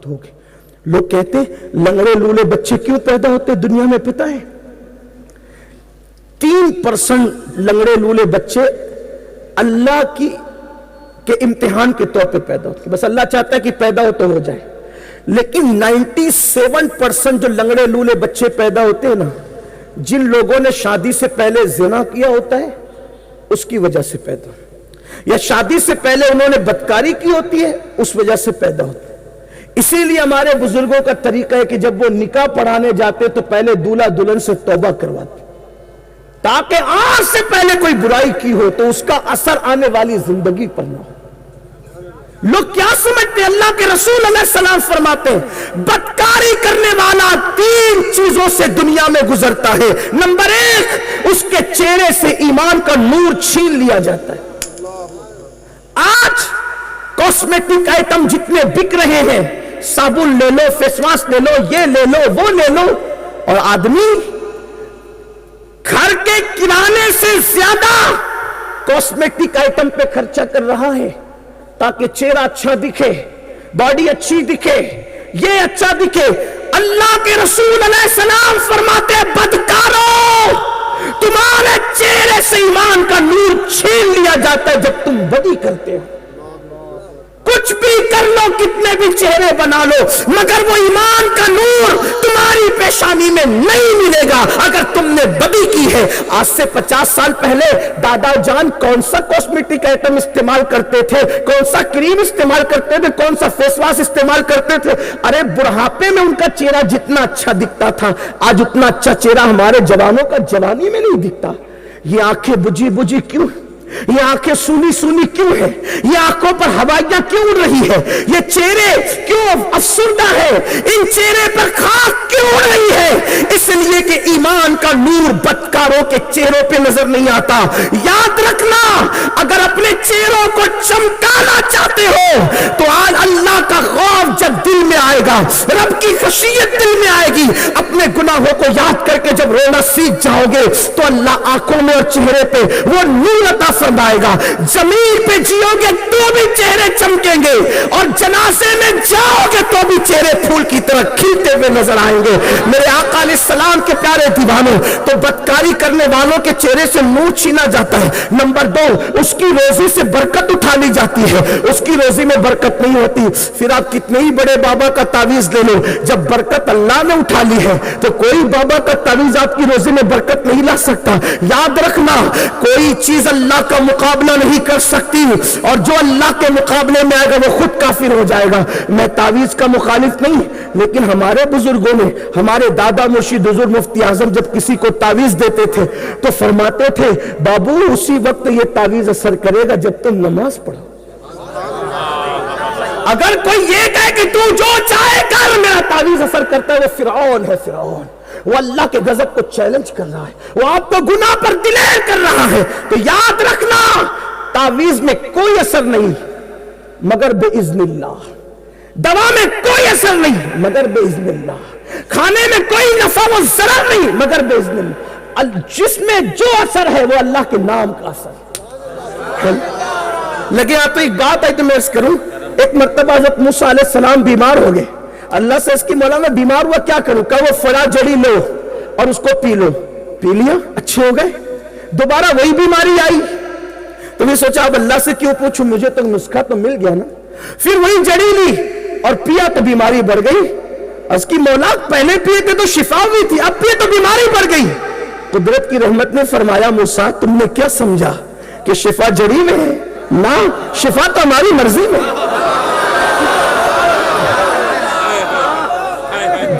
ہوگی. لوگ کہتے ہیں لنگڑے لولے بچے کیوں پیدا ہوتے دنیا میں پتہ ہے؟ 3% لنگڑے لولے بچے اللہ کے امتحان کے طور پہ پیدا ہوتے ہیں. بس اللہ چاہتا ہے کہ پیدا ہو تو ہو جائے. لیکن 97% جو لنگڑے لولے بچے پیدا ہوتے ہیں نا، جن لوگوں نے شادی سے پہلے زنا کیا ہوتا ہے اس کی وجہ سے پیدا ہوتے ہیں، یا شادی سے پہلے انہوں نے بدکاری کی ہوتی ہے اس وجہ سے پیدا ہوتے ہیں. اسی لیے ہمارے بزرگوں کا طریقہ ہے کہ جب وہ نکاح پڑھانے جاتے تو پہلے دولہا دلہن سے توبہ کرواتے تاکہ آج سے پہلے کوئی برائی کی ہو تو اس کا اثر آنے والی زندگی پر نہ ہو. لوگ کیا سمجھتے ہیں؟ اللہ کے رسول علیہ السلام فرماتے ہیں بدکاری کرنے والا 3 چیزوں سے دنیا میں گزرتا ہے. نمبر 1، اس کے چہرے سے ایمان کا نور چھین لیا جاتا ہے. آج کاسمیٹک آئٹم جتنے بک رہے ہیں، صابن لے لو، فیس واش لے لو، یہ لے لو، وہ لے لو، اور آدمی گھر کے کرانے سے زیادہ کاسمیٹک آئٹم پہ خرچہ کر رہا ہے تاکہ چہرہ اچھا دکھے، باڈی اچھی دکھے، یہ اچھا دکھے. اللہ کے رسول علیہ السلام فرماتے ہیں بدکارو، تمہارے چہرے سے ایمان کا نور چھین لیا جاتا ہے جب تم بدی کرتے ہو. کچھ بھی کر لو، کتنے بھی چہرے بنا لو، مگر وہ ایمان کا نور تمہاری پیشانی میں نہیں ملے گا اگر تم نے بدی کی ہے. آج سے 50 سال پہلے دادا جان کون سا کاسمیٹک آئٹم استعمال کرتے تھے، کون سا کریم استعمال کرتے تھے، کون سا فیس واش استعمال کرتے تھے؟ ارے بڑھاپے میں ان کا چہرہ جتنا اچھا دکھتا تھا آج اتنا اچھا چہرہ ہمارے جوانوں کا جوانی میں نہیں دکھتا. یہ آنکھیں بجھی بجھی کیوں؟ یہ آنکھیں سونی سونی کیوں ہے؟ یہ آنکھوں پر ہوائیاں کیوں اڑ رہی ہے؟ یہ چہرے کیوں افسردہ ہے؟ ان چہرے پر خاک کیوں اڑ رہی ہے؟ اس لیے کہ ایمان کا نور بدکاروں کے چہروں پہ نظر نہیں آتا. یاد رکھنا، اگر اپنے چہروں کو چمکانا چاہتے ہو تو آج اللہ کا خوف جب دل میں آئے گا، رب کی خشیت دل میں آئے گی، اپنے گناہوں کو یاد کر کے جب رونا سیکھ جاؤ گے تو اللہ آنکھوں میں اور چہرے پہ وہ نور عطا فرمائے گا. زمین پہ جیو گے تو بھی چہرے چمکیں گے، اور جنازے میں جاؤ گے تو بھی چہرے پھول کی طرح کھلتے ہوئے نظر آئیں گے. میرے آقا علیہ السلام کے پیارے دیوانوں، تو بدکاری کرنے والوں کے چہرے سے نور چھینا جاتا ہے. نمبر 2، اس کی روزی سے برکت اٹھا لی جاتی ہے. اس کی روزی میں برکت نہیں ہوتی. پھر آپ کتنے ہی بڑے بابا کا تعویذ لے لو، جب برکت اللہ نے اٹھا لی ہے تو کوئی بابا کا تعویذ آپ کی روزی میں برکت نہیں لا سکتا. یاد رکھنا، کوئی چیز اللہ کا مقابلہ نہیں کر سکتی، اور جو اللہ کے مقابلے میں آئے گا وہ خود کافر ہو جائے گا. میں تعویذ کا مخالف نہیں، لیکن ہمارے بزرگوں نے، ہمارے دادا مرشد حضور مفتی اعظم جب کسی کو تعویذ دیتے تھے تو فرماتے تھے بابو اسی وقت یہ تعویذ اثر کرے گا جب تم نماز پڑھو. اگر کوئی یہ کہے کہ تو جو چاہے کر، میرا تعویذ اثر کرتا ہے، وہ فرعون ہے. فرعون وہ اللہ کے غضب کو چیلنج کر رہا ہے، وہ آپ کو گناہ پر دلیر کر رہا ہے. تو یاد رکھنا، تعویذ میں کوئی اثر نہیں مگر بے اذن اللہ، دوا میں کوئی اثر نہیں مگر بے اذن اللہ، کھانے میں کوئی نفع و ضرر نہیں مگر بے اذن اللہ. جس میں جو اثر ہے وہ اللہ کے نام کا اثر ہے. لگے آپ تو ایک بات ہے تو میں اس کروں. ایک مرتبہ حضرت موسیٰ علیہ السلام بیمار ہو گئے. اللہ سے اس کی مولا میں بیمار ہوا کیا کروں؟ کہا وہ فلاں جڑی لو اور اس کو پی لو. پی لیا، اچھے ہو گئے. دوبارہ وہی بیماری آئی تو میں سوچا اب اللہ سے کیوں پوچھوں، مجھے تو نسخہ تو مل گیا نا. پھر وہی جڑی لی اور پیا تو بیماری بڑھ گئی. اس کی مولا پہلے پیے تھے تو شفا ہوئی تھی، اب پیے تو بیماری بڑھ گئی. قدرت کی رحمت نے فرمایا موسیٰ تم نے کیا سمجھا کہ شفا جڑی میں ہے؟ نہ، شفا تو ہماری مرضی میں.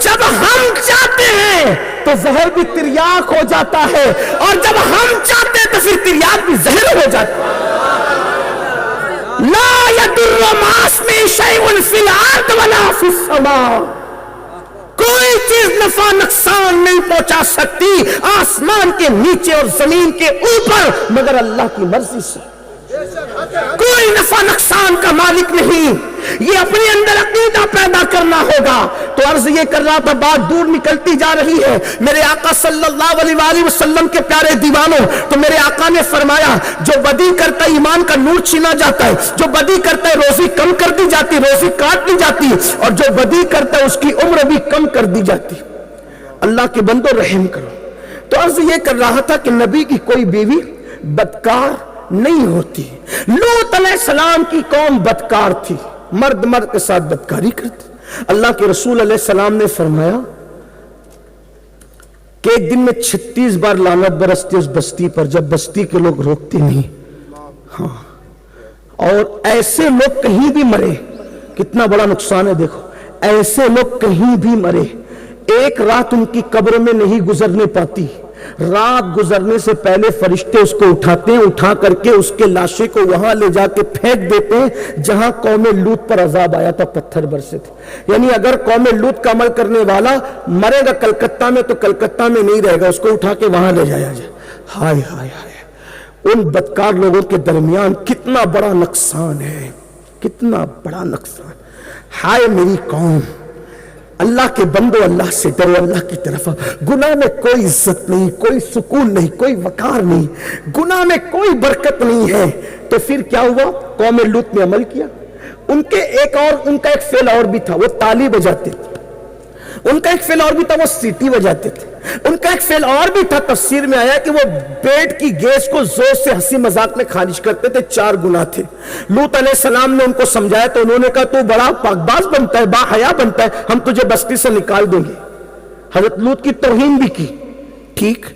جب ہم چاہتے ہیں تو زہر بھی تریاق ہو جاتا ہے، اور جب ہم چاہتے ہیں تو پھر تریاق بھی زہر ہو جاتا ہے. لا يضر مع اسمه شيء في الارض ولا في السماء. کوئی چیز نفع نقصان نہیں پہنچا سکتی آسمان کے نیچے اور زمین کے اوپر مگر اللہ کی مرضی سے. کوئی نفع نقصان کا مالک نہیں. یہ اپنے اندر عقیدہ پیدا کرنا ہوگا. تو عرض عرض یہ کر رہا تھا بات دور نکلتی جا رہی ہے. میرے آقا صلی اللہ علیہ وآلہ وسلم کے پیارے دیوانوں, تو میرے آقا نے فرمایا جو بدی کرتا ہے ایمان کا نور چھینا جاتا ہے, جو بدی کرتا ہے روزی کم کر دی جاتی, روزی کاٹ لی جاتی, اور جو بدی کرتا ہے اس کی عمر بھی کم کر دی جاتی. اللہ کے بندو رحم کرو. تو عرض یہ کر رہا تھا کہ نبی کی کوئی بیوی بدکار نہیں ہوتی. لوط علیہ السلام کی قوم بدکار تھی, مرد مرد کے ساتھ بدکاری کرتے. اللہ کے رسول علیہ السلام نے فرمایا کہ ایک دن میں 36 بار لعنت برستی اس بستی پر, جب بستی کے لوگ روکتے نہیں. ہاں, اور ایسے لوگ کہیں بھی مرے, کتنا بڑا نقصان ہے دیکھو, ایسے لوگ کہیں بھی مرے, ایک رات ان کی قبر میں نہیں گزرنے پاتی. رات گزرنے سے پہلے فرشتے اس کو اٹھاتے ہیں, اٹھا کر کے اس کے لاشے کو وہاں لے جا کے پھینک دیتے ہیں جہاں قوم لوط پر عذاب آیا تھا, پتھر برسے تھے. یعنی اگر قوم لوط کا عمل کرنے والا مرے گا کلکتہ میں تو کلکتہ میں نہیں رہے گا, اس کو اٹھا کے وہاں لے جایا جائے. ہائے ہائے ہائے, ان بدکار لوگوں کے درمیان کتنا بڑا نقصان ہے, کتنا بڑا نقصان. ہائے میری قوم, اللہ کے بندو اللہ سے ڈرو, اللہ کی طرف. گناہ میں کوئی عزت نہیں, کوئی سکون نہیں, کوئی وقار نہیں, گناہ میں کوئی برکت نہیں ہے. تو پھر کیا ہوا؟ قوم لوط نے عمل کیا. ان کا ایک فعل اور بھی تھا, وہ تالی بجاتے تھے. ان کا ایک فعل اور بھی تھا, وہ سیٹی بجاتے تھے. ان کا ایک فعل اور بھی تھا, تفسیر میں آیا کہ وہ پیٹ کی گیس کو زور سے ہنسی مذاق میں خارج کرتے تھے. 4 گناہ تھے. لوط علیہ السلام نے ان کو سمجھایا تو انہوں نے کہا تو بڑا پاکباز بنتا ہے, با حیا بنتا ہے, ہم تجھے بستی سے نکال دیں گے. حضرت لوط کی توہین بھی کی. ٹھیک,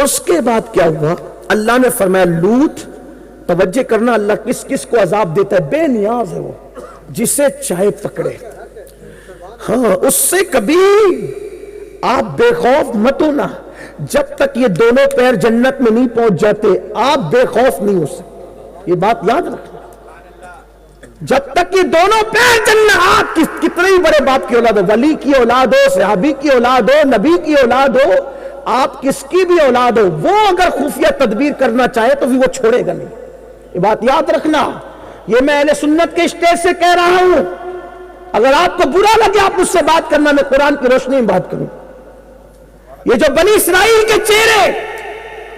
اس کے بعد کیا ہوا؟ اللہ نے فرمایا لوط, توجہ کرنا, اللہ کس کس کو عذاب دیتا ہے. بے نیاز ہے وہ, جسے چاہے پکڑے. ہاں, اس سے کبھی آپ بے خوف مت ہونا. جب تک یہ دونوں پیر جنت میں نہیں پہنچ جاتے آپ بے خوف نہیں ہو سکتے. یہ بات یاد رکھنا. جب تک یہ دونوں پیر جنت, آپ کتنے ہی بڑے باپ کی اولاد ہو, ولی کی اولاد ہو, صحابی کی اولاد ہو, نبی کی اولاد ہو, آپ کس کی بھی اولاد ہو, وہ اگر خفیہ تدبیر کرنا چاہے تو وہ چھوڑے گا نہیں. یہ بات یاد رکھنا. یہ میں اہل سنت کے اسٹیج سے کہہ رہا ہوں. اگر آپ کو برا لگے آپ مجھ سے بات کرنا, میں قرآن کی روشنی میں بات کروں. یہ جو بنی اسرائیل کے چہرے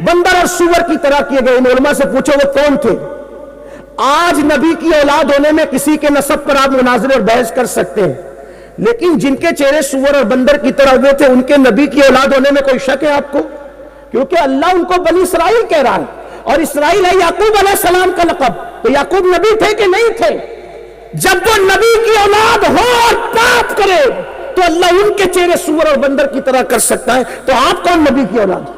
بندر اور سور کی طرح کیے گئے, ان علماء سے پوچھو وہ کون تھے. آج نبی کی اولاد ہونے میں کسی کے نسب پر آپ مناظرے اور بحث کر سکتے ہیں, لیکن جن کے چہرے سور اور بندر کی طرح ہوئے تھے ان کے نبی کی اولاد ہونے میں کوئی شک ہے آپ کو؟ کیونکہ اللہ ان کو بنی اسرائیل کہہ رہا ہے, اور اسرائیل ہے یعقوب علیہ السلام کا لقب. تو یعقوب نبی تھے کہ نہیں تھے؟ جب وہ نبی کی اولاد ہو اور بات کرے تو اللہ ان کے چہرے سور اور بندر کی طرح کر سکتا ہے. تو آپ کون نبی کی اولاد؟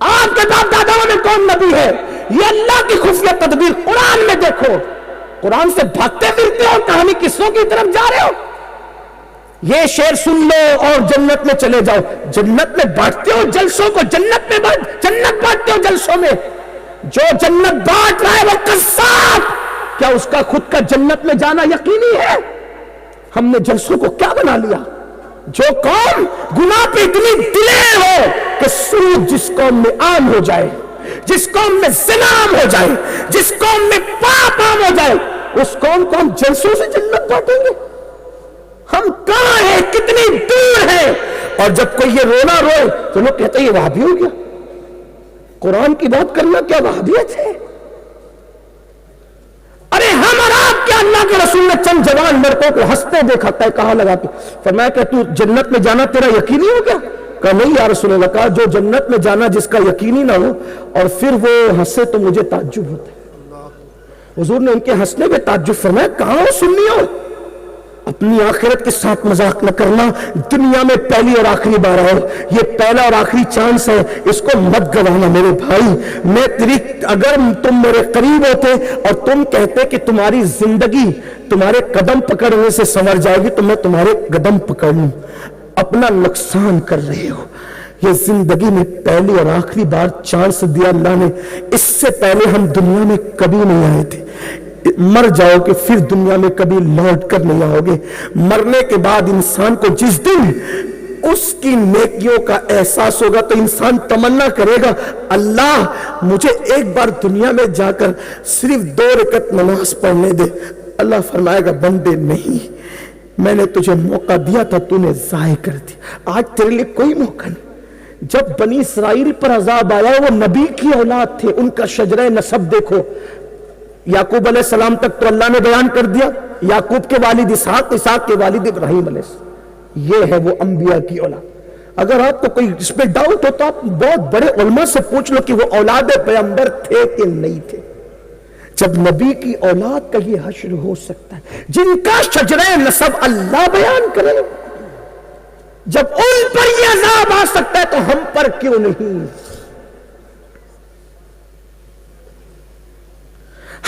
آپ کے باپ داداؤں میں کون نبی ہے؟ یہ اللہ کی خفیہ تدبیر. قرآن میں دیکھو, قرآن سے بھاگتے پھرتے ہو, کہانی قصوں کی طرف جا رہے ہو. یہ شعر سن لو اور جنت میں چلے جاؤ. جنت میں بانٹتے ہو جلسوں کو, جنت بانٹتے ہو جلسوں میں. جو جنت بانٹ رہا ہے وہ قذاب. کیا اس کا خود کا جنت میں جانا یقینی ہے؟ ہم نے جلسوں کو کیا بنا لیا؟ جو قوم گناہ پہ اتنی دلیر ہو کہ سود جس قوم میں عام ہو جائے, جس قوم میں زنا عام ہو جائے, جس قوم میں پاپ عام ہو جائے, اس قوم کو ہم جلسوں سے جنت بانٹیں گے؟ ہم کہاں ہیں, کتنی دور ہیں. اور جب کوئی یہ رونا روئے تو لوگ کہتے ہیں یہ وہابی ہو گیا. قرآن کی بات کرنا کیا وہابیت ہے؟ ارے ہم اور آپ کے اللہ کے رسول نے چند جوان لڑکوں کو ہنستے دیکھا, کہاں لگا کے فرمایا کہ تو جنت میں جانا تیرا یقینی ہو گیا؟ کہا نہیں یا رسول اللہ. کہا جو جنت میں جانا جس کا یقینی نہ ہو اور پھر وہ ہنسے تو مجھے تعجب ہوتا ہے. حضور نے ان کے ہنسنے پہ تعجب فرمایا کہاں ہو سنی ہو؟ اپنی آخرت کے ساتھ مذاق نہ کرنا. دنیا میں پہلی اور آخری بار آؤ, یہ پہلا اور آخری چانس ہے, اس کو مت گوانا میرے بھائی. میں اگر تم میرے قریب ہوتے اور تم کہتے کہ تمہاری زندگی تمہارے قدم پکڑنے سے سنور جائے گی تو میں تمہارے قدم پکڑ لوں. اپنا نقصان کر رہے ہو. یہ زندگی میں پہلی اور آخری بار چانس دیا اللہ نے. اس سے پہلے ہم دنیا میں کبھی نہیں آئے تھے. مر جاؤ کہ پھر دنیا میں کبھی لوٹ کر نہیں آؤ گے. مرنے کے بعد انسان کو جس دن اس کی نیکیوں کا احساس ہوگا تو انسان تمنا کرے گا اللہ مجھے ایک بار دنیا میں جا کر صرف 2 رکعت نماز پڑھنے دے. اللہ فرمائے گا بندے نہیں, میں نے تجھے موقع دیا تھا تو نے ضائع کر دیا. آج تیرے لیے کوئی موقع نہیں. جب بنی اسرائیل پر عذاب آیا وہ نبی کی اولاد تھے, ان کا شجرہ نسب دیکھو. یعقوب علیہ السلام تک تو اللہ نے بیان کر دیا, یعقوب کے والد اسحاق, اسحاق کے والد ابراہیم علیہ السلام. یہ ہے وہ انبیاء کی اولاد. اگر آپ کو کوئی اس پہ ڈاؤٹ ہو تو آپ بہت بڑے علماء سے پوچھ لو کہ وہ اولاد پیغمبر تھے کہ نہیں تھے. جب نبی کی اولاد کا یہ حشر ہو سکتا ہے, جن کا شجرہ نسب اللہ بیان کرے, جب ان پر یہ عذاب آ سکتا ہے تو ہم پر کیوں نہیں؟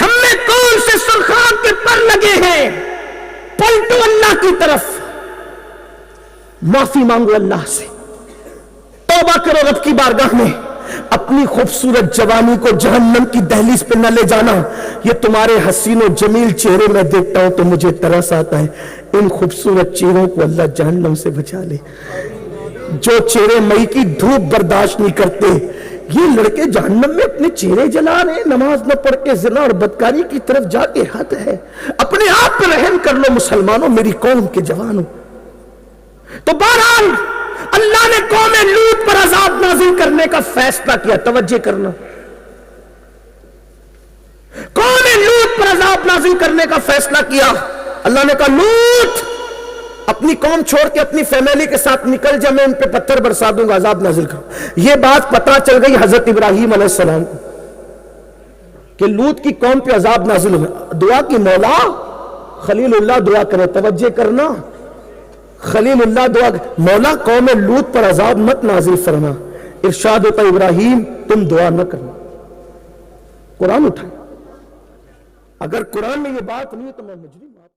ہم میں کون سے سرخان کے پر لگے ہیں؟ پلٹو اللہ کی طرف, معافی مانگو اللہ سے, توبہ کرو رب کی بارگاہ میں. اپنی خوبصورت جوانی کو جہنم کی دہلیز پہ نہ لے جانا. یہ تمہارے حسین و جمیل چہرے میں دیکھتا ہوں تو مجھے ترس آتا ہے. ان خوبصورت چہروں کو اللہ جہنم سے بچا لے. جو چہرے مئی کی دھوپ برداشت نہیں کرتے, یہ لڑکے جہنم میں اپنے چہرے جلا رہے ہیں. نماز نہ پڑھ کے زنا اور بدکاری کی طرف جا کے حد ہے. اپنے آپ پہ رحم کر لو مسلمانوں, میری قوم کے جوانوں. تو بہرحال اللہ نے قوم لوط پر عذاب نازل کرنے کا فیصلہ کیا. توجہ کرنا, قوم لوط پر عذاب نازل کرنے کا فیصلہ کیا. اللہ نے کہا لوط اپنی قوم چھوڑ کے اپنی فیملی کے ساتھ نکل جا, میں ان پہ پتھر برسا دوں گا, عذاب نازل کروں. یہ بات پتہ چل گئی حضرت ابراہیم علیہ السلام کو کہ لوط کی قوم پہ عذاب نازل ہوگا. دعا کی مولا خلیل اللہ دعا کرے. توجہ کرنا, خلیل اللہ دعا, مولا قوم لوط پر عذاب مت نازل فرما. ارشاد ہوتا ابراہیم تم دعا نہ کرنا. قرآن اٹھائیں. اگر قرآن میں یہ بات نہیں ہے تو میں مجرم ہوں.